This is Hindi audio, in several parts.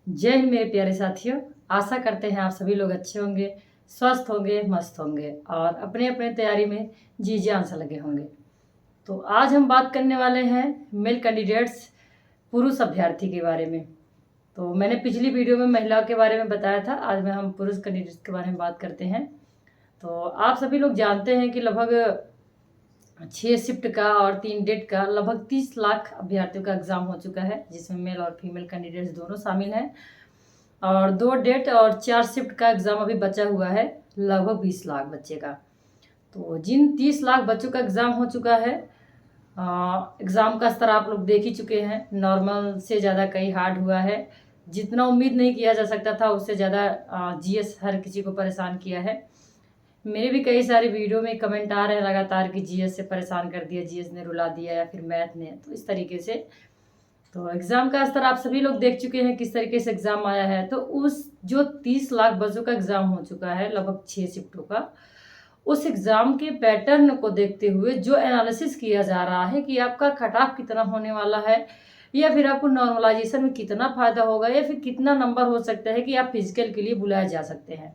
जय हिंद मेरे प्यारे साथियों। आशा करते हैं आप सभी लोग अच्छे होंगे, स्वस्थ होंगे, मस्त होंगे और अपने अपने तैयारी में जी जान से लगे होंगे। तो आज हम बात करने वाले हैं मेल कैंडिडेट्स, पुरुष अभ्यर्थी के बारे में। तो मैंने पिछली वीडियो में महिलाओं के बारे में बताया था, आज में हम पुरुष कैंडिडेट्स के बारे में बात करते हैं। तो आप सभी लोग जानते हैं कि लगभग 6 शिफ्ट का और 3 डेट का लगभग 30 लाख अभ्यर्थियों का एग्ज़ाम हो चुका है, जिसमें मेल और फीमेल कैंडिडेट्स दोनों शामिल हैं। और 2 डेट और 4 शिफ्ट का एग्ज़ाम अभी बचा हुआ है, लगभग 20 लाख बच्चे का। तो जिन 30 लाख बच्चों का एग्ज़ाम हो चुका है, एग्ज़ाम का स्तर आप लोग देख ही चुके हैं। नॉर्मल से ज़्यादा कई हार्ड हुआ है, जितना उम्मीद नहीं किया जा सकता था उससे ज़्यादा जीएस हर किसी को परेशान किया है। मेरे भी कई सारे वीडियो में कमेंट आ रहे हैं लगातार कि जीएस से परेशान कर दिया, जीएस ने रुला दिया या फिर मैथ ने, तो इस तरीके से। तो एग्ज़ाम का स्तर आप सभी लोग देख चुके हैं किस तरीके से एग्ज़ाम आया है। तो उस जो 30 लाख बच्चों का एग्ज़ाम हो चुका है, लगभग 6 शिफ्टों का, उस एग्ज़ाम के पैटर्न को देखते हुए जो एनालिसिस किया जा रहा है कि आपका कट ऑफ कितना होने वाला है, या फिर आपको नॉर्मलाइजेशन में कितना फ़ायदा होगा, या फिर कितना नंबर हो सकता है कि आप फिजिकल के लिए बुलाए जा सकते हैं।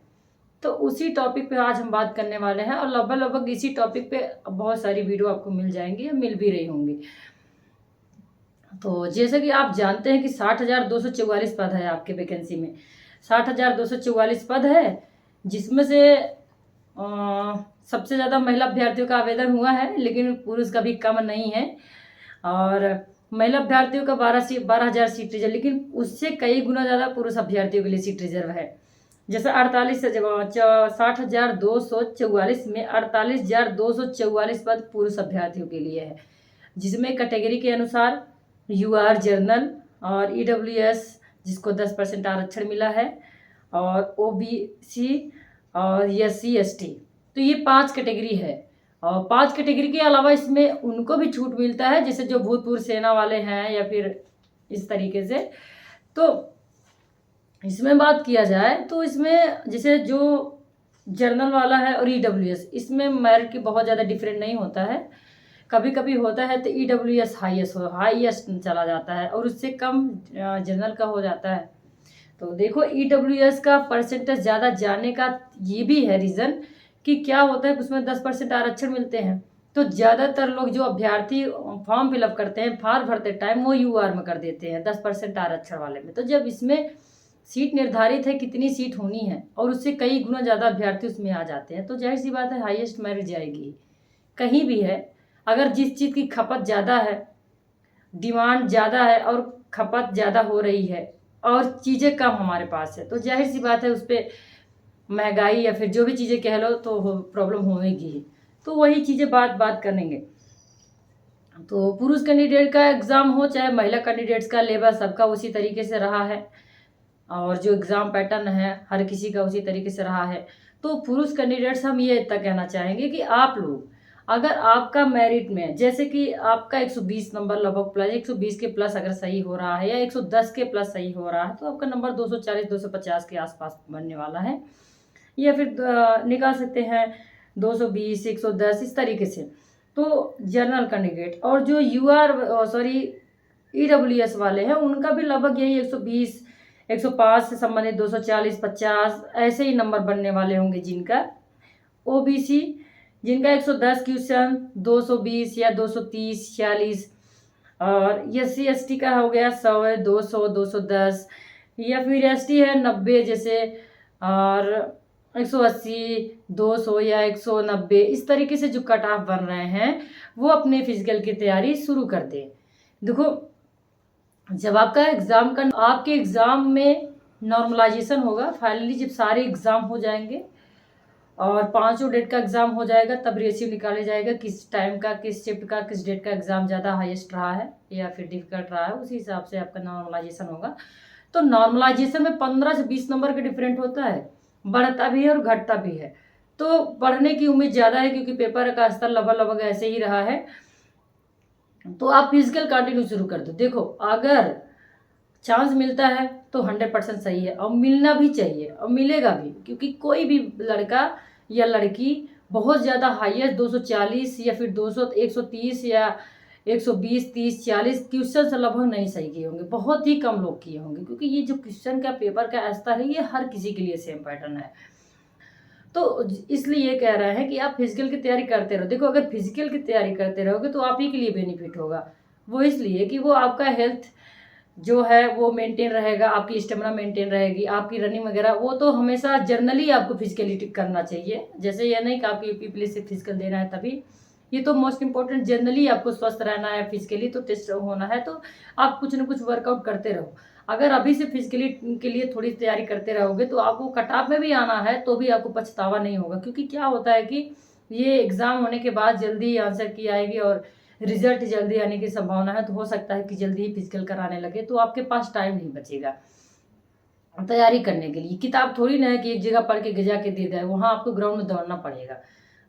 तो उसी टॉपिक पे आज हम बात करने वाले हैं और लगभग लगभग इसी टॉपिक पे बहुत सारी वीडियो आपको मिल जाएंगी या मिल भी रही होंगी। तो जैसे कि आप जानते हैं कि 60,244 पद है आपके वैकेंसी में। 60,244 पद है, जिसमें से सबसे ज़्यादा महिला अभ्यर्थियों का आवेदन हुआ है, लेकिन पुरुष का भी कम नहीं है। और महिला अभ्यर्थियों का 12,000 सीट रिजर्व, लेकिन उससे कई गुना ज़्यादा पुरुष अभ्यर्थियों के लिए सीट रिजर्व है। जैसे 60,244 में 48,244 पद पुरुष अभ्यर्थियों के लिए है, जिसमें कैटेगरी के अनुसार यूआर जनरल और ईडब्ल्यूएस जिसको 10% आरक्षण मिला है, और ओबीसी और एससी एसटी, तो ये 5 कैटेगरी है। और 5 कैटेगरी के अलावा इसमें उनको भी छूट मिलता है, जैसे जो भूतपूर्व सेना वाले हैं या फिर इस तरीके से। तो इसमें बात किया जाए तो इसमें जैसे जो जर्नल वाला है और ईडब्ल्यूएस, इसमें मेरिट की बहुत ज़्यादा डिफरेंट नहीं होता है। कभी कभी होता है तो ईडब्ल्यूएस हाईएस्ट चला जाता है और उससे कम जनरल का हो जाता है। तो देखो, ईडब्ल्यूएस का परसेंटेज ज़्यादा जाने का ये भी है रीज़न कि क्या होता है, उसमें 10% आरक्षण मिलते हैं। तो ज़्यादातर लोग जो अभ्यर्थी फॉर्म फिलअप करते हैं, फॉर्म भरते टाइम, वो यूआर में कर देते हैं 10% आरक्षण वाले में। तो जब इसमें सीट निर्धारित है कितनी सीट होनी है और उससे कई गुना ज़्यादा अभ्यर्थी उसमें आ जाते हैं, तो जाहिर सी बात है हाईएस्ट मेरिट जाएगी। कहीं भी है, अगर जिस चीज़ की खपत ज़्यादा है, डिमांड ज़्यादा है और खपत ज़्यादा हो रही है और चीज़ें कम हमारे पास है, तो जाहिर सी बात है उस पर महंगाई या फिर जो भी चीज़ें कह लो तो प्रॉब्लम होगी ही। तो वही चीज़ें बात करेंगे। तो पुरुष कैंडिडेट का एग्ज़ाम हो चाहे महिला कैंडिडेट्स का, लेवल सबका उसी तरीके से रहा है और जो एग्ज़ाम पैटर्न है हर किसी का उसी तरीके से रहा है। तो पुरुष कैंडिडेट्स हम ये इतना कहना चाहेंगे कि आप लोग, अगर आपका मेरिट में जैसे कि आपका 120 नंबर लगभग प्लस 120 के प्लस अगर सही हो रहा है या 110 के प्लस सही हो रहा है, तो आपका नंबर 240-250 के आसपास बनने वाला है, या फिर निकाल सकते हैं 220, 110 इस तरीके से। तो जनरल कैंडिडेट और जो ईडब्ल्यूएस वाले हैं, उनका भी लगभग यही 120, 105 से संबंधित 240, 50 ऐसे ही नंबर बनने वाले होंगे जिनका। ओबीसी जिनका 110 क्वेश्चन 220 या 230, 46, और एससी एसटी का हो गया 100, 200, 210, या फिर एसटी है 90 जैसे, और 180, 200 या 190 इस तरीके से जो कट ऑफ बन रहे हैं, वो अपने फिजिकल की तैयारी शुरू कर दें। देखो, जब आपका एग्ज़ाम का आपके एग्ज़ाम में नॉर्मलाइजेशन होगा, फाइनली जब सारे एग्ज़ाम हो जाएंगे और 5 डेट का एग्ज़ाम हो जाएगा, तब रेशियो निकाले जाएगा किस टाइम का, किस शिफ्ट का, किस डेट का एग्ज़ाम ज़्यादा हाईएस्ट रहा है या फिर डिफिकल्ट रहा है, उसी हिसाब से आपका नॉर्मलाइजेशन होगा। तो नॉर्मलाइजेशन में 15 से 20 नंबर का डिफरेंट होता है, बढ़ता भी है और घटता भी है। तो बढ़ने की उम्मीद ज़्यादा है क्योंकि पेपर का स्तर लगभग ऐसे ही रहा है। तो आप फिजिकल कंटिन्यू शुरू कर दो। देखो, अगर चांस मिलता है तो 100% सही है और मिलना भी चाहिए और मिलेगा भी, क्योंकि कोई भी लड़का या लड़की बहुत ज़्यादा हाईएस्ट 240 या फिर 200, 130 या 120, 30, 40 क्वेश्चन से लगभग नहीं सही किए होंगे, बहुत ही कम लोग किए होंगे, क्योंकि ये जो क्वेश्चन का पेपर का स्तर है ये हर किसी के लिए सेम पैटर्न है। तो इसलिए ये कह रहा है कि आप फिजिकल की तैयारी करते रहो। देखो, अगर फिजिकल की तैयारी करते रहोगे तो आप ही के लिए बेनिफिट होगा। वो इसलिए कि वो आपका हेल्थ जो है वो मेंटेन रहेगा, आपकी स्टेमिना मेंटेन रहेगी, आपकी रनिंग वगैरह वो तो हमेशा जर्नली आपको फिजिकली करना चाहिए। जैसे ये नहीं कि आपको यूपी पुलिस से फिजिकल देना है तभी, ये तो मोस्ट इंपॉर्टेंट जनरली आपको स्वस्थ रहना है, फिजिकली तो टेस्ट होना है, तो आप कुछ ना कुछ वर्कआउट करते रहो। अगर अभी से फिजिकली के लिए थोड़ी तैयारी करते रहोगे तो आपको कटऑफ में भी आना है तो भी आपको पछतावा नहीं होगा, क्योंकि क्या होता है कि ये एग्ज़ाम होने के बाद जल्दी आंसर की आएगी और रिजल्ट जल्दी आने की संभावना है, तो हो सकता है कि जल्दी ही फिजिकल कराने लगे, तो आपके पास टाइम नहीं बचेगा तैयारी करने के लिए। किताब थोड़ी ना है कि एक जगह पढ़ के गिजा के दे दे, वहाँ आपको ग्राउंड में दौड़ना पड़ेगा।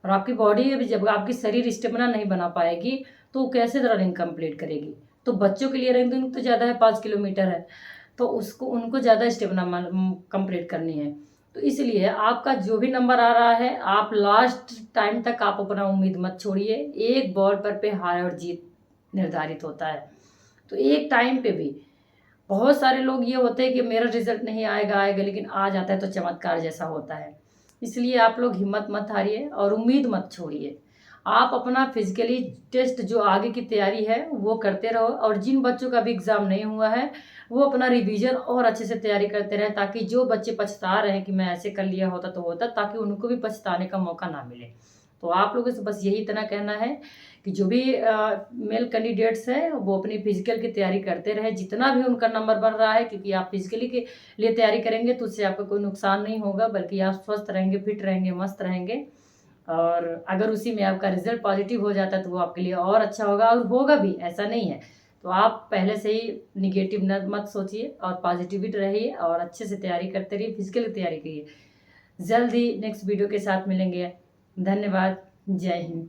और आपकी बॉडी अभी जब आपकी शरीर स्टेमिना नहीं बना पाएगी तो वो कैसे रनिंग कंप्लीट करेगी। तो बच्चों के लिए रनिंग तो ज़्यादा है, 5 किलोमीटर है, तो उसको उनको ज़्यादा स्टेमिना कंप्लीट करनी है। तो इसलिए आपका जो भी नंबर आ रहा है आप लास्ट टाइम तक आप अपना उम्मीद मत छोड़िए। एक बॉल पे हार और जीत निर्धारित होता है। तो एक टाइम पे भी बहुत सारे लोग ये होते हैं कि मेरा रिजल्ट नहीं आएगा आएगा, लेकिन आ जाता है तो चमत्कार जैसा होता है। इसलिए आप लोग हिम्मत मत हारिए और उम्मीद मत छोड़िए। आप अपना फिजिकली टेस्ट जो आगे की तैयारी है वो करते रहो, और जिन बच्चों का भी एग्ज़ाम नहीं हुआ है वो अपना रिवीजन और अच्छे से तैयारी करते रहें, ताकि जो बच्चे पछता रहे हैं कि मैं ऐसे कर लिया होता तो होता, ताकि उनको भी पछताने का मौका ना मिले। तो आप लोगों से बस यही इतना कहना है कि जो भी मेल कैंडिडेट्स हैं वो अपनी फिजिकल की तैयारी करते रहे, जितना भी उनका नंबर बन रहा है, क्योंकि आप फिजिकली के लिए तैयारी करेंगे तो उससे आपका कोई नुकसान नहीं होगा, बल्कि आप स्वस्थ रहेंगे, फिट रहेंगे, मस्त रहेंगे। और अगर उसी में आपका रिजल्ट पॉजिटिव हो जाता है तो वो आपके लिए और अच्छा होगा, और होगा भी, ऐसा नहीं है। तो आप पहले से ही निगेटिव मत सोचिए और पॉजिटिविटी रहिए और अच्छे से तैयारी करते रहिए, फिजिकल की तैयारी करिए। जल्द ही नेक्स्ट वीडियो के साथ मिलेंगे। धन्यवाद। जय हिंद।